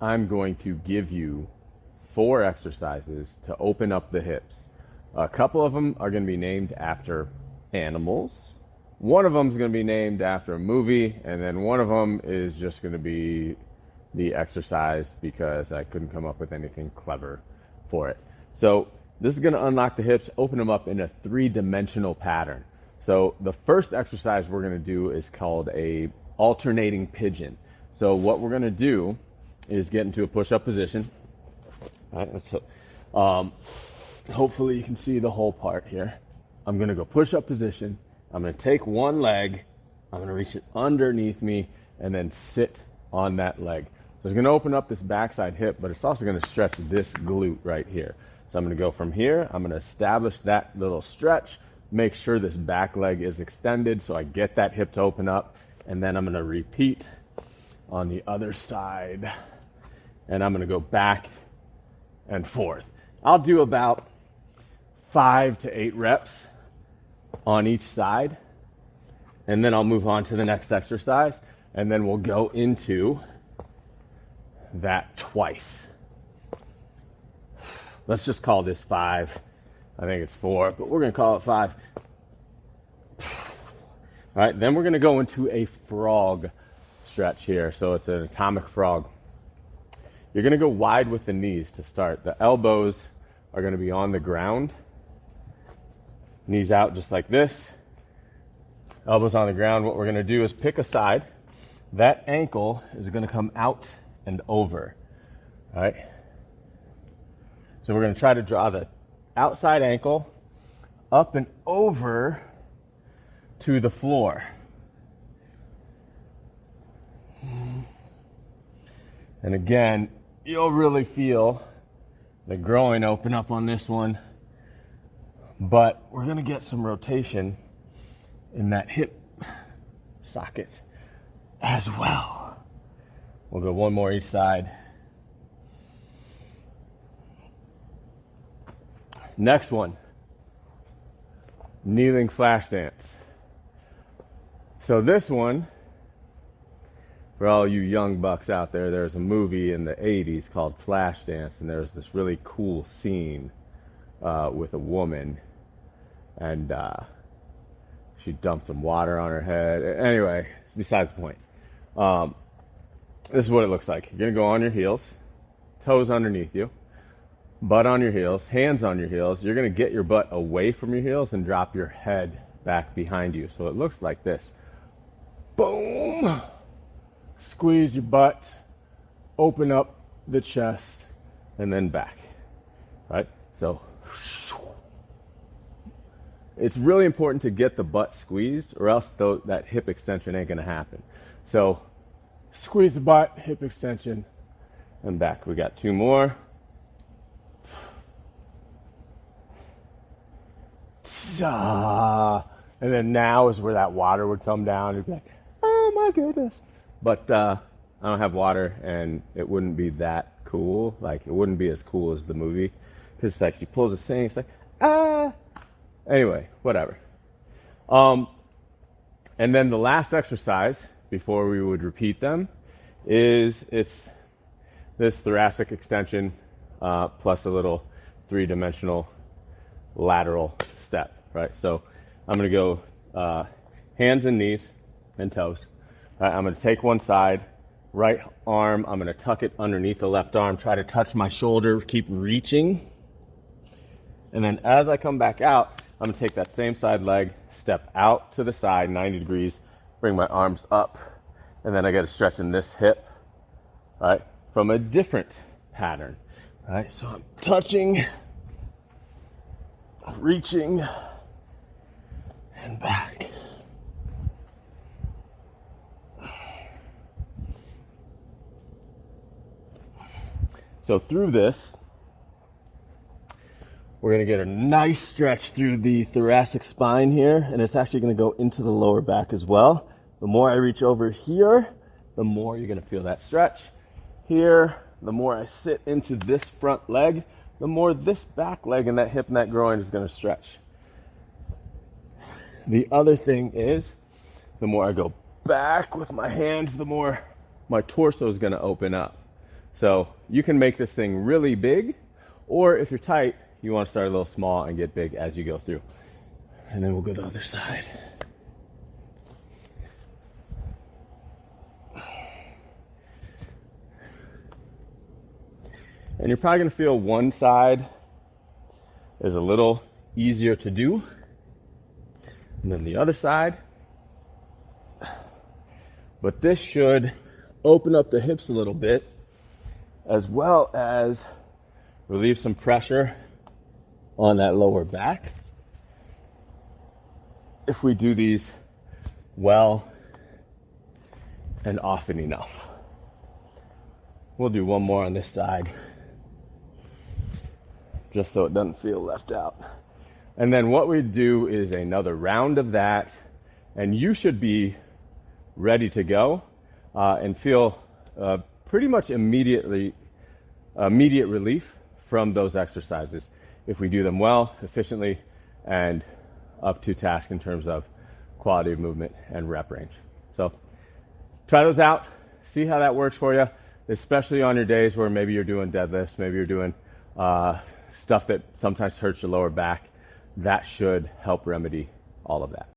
I'm going to give you 4 exercises to open up the hips. A couple of them are going to be named after animals. One of them is going to be named after a movie, and then one of them is just going to be the exercise because I couldn't come up with anything clever for it. So this is going to unlock the hips, open them up in a 3-dimensional pattern. So the first exercise we're going to do is called a alternating pigeon. So what we're going to do is get into a push-up position. All right, let's hopefully you can see the whole part here. I'm going to go push-up position. I'm going to take one leg. I'm going to reach it underneath me and then sit on that leg. So it's going to open up this backside hip, but it's also going to stretch this glute right here. So I'm going to go from here. I'm going to establish that little stretch, make sure this back leg is extended so I get that hip to open up, and then I'm going to repeat on the other side, and I'm going to go back and forth. I'll do about 5 to 8 reps on each side, and then I'll move on to the next exercise, and then we'll go into that twice. Let's just call this 5. I think it's 4, but we're going to call it 5. All right, then we're going to go into a frog stretch here. So it's an atomic frog. You're going to go wide with the knees to start. The elbows are going to be on the ground. Knees out just like this. Elbows on the ground. What we're going to do is pick a side. That ankle is going to come out and over. All right. So we're going to try to draw the outside ankle up and over to the floor. And again, you'll really feel the groin open up on this one, but we're going to get some rotation in that hip socket as well. We'll go one more each side. Next one, kneeling flash dance. So this one, for all you young bucks out there, there's a movie in the 80s called Flashdance, and there's this really cool scene with a woman, and she dumped some water on her head. Anyway, it's besides the point. This is what it looks like. You're going to go on your heels, toes underneath you, butt on your heels, hands on your heels. You're going to get your butt away from your heels and drop your head back behind you. So it looks like this. Boom! Squeeze your butt, open up the chest, and then back. Right? So it's really important to get the butt squeezed, or else that hip extension ain't going to happen. So squeeze the butt, hip extension, and back. We got 2 more. And then now is where that water would come down. You'd be like, oh my goodness. But I don't have water, and it wouldn't be that cool. Like, it wouldn't be as cool as the movie. Because, like, she pulls this thing, it's like, ah. Anyway, whatever. And then the last exercise, before we would repeat them, it's this thoracic extension plus a little 3-dimensional lateral step, right? So I'm going to go hands and knees and toes. Right, I'm going to take one side, right arm, I'm going to tuck it underneath the left arm, try to touch my shoulder, keep reaching. And then as I come back out, I'm going to take that same side leg, step out to the side, 90 degrees, bring my arms up, and then I got to stretch in this hip, right, from a different pattern. Right, so I'm touching, reaching, and back. So through this, we're going to get a nice stretch through the thoracic spine here, and it's actually going to go into the lower back as well. The more I reach over here, the more you're going to feel that stretch. Here, the more I sit into this front leg, the more this back leg and that hip and that groin is going to stretch. The other thing is, the more I go back with my hands, the more my torso is going to open up. So you can make this thing really big, or if you're tight, you want to start a little small and get big as you go through. And then we'll go to the other side. And you're probably going to feel one side is a little easier to do than the other side. But this should open up the hips a little bit, as well as relieve some pressure on that lower back if we do these well and often enough. We'll do one more on this side, just so it doesn't feel left out. And then what we do is another round of that, and you should be ready to go and feel pretty much immediate relief from those exercises if we do them well, efficiently, and up to task in terms of quality of movement and rep range. So try those out, see how that works for you, especially on your days where maybe you're doing deadlifts, maybe you're doing stuff that sometimes hurts your lower back. That should help remedy all of that.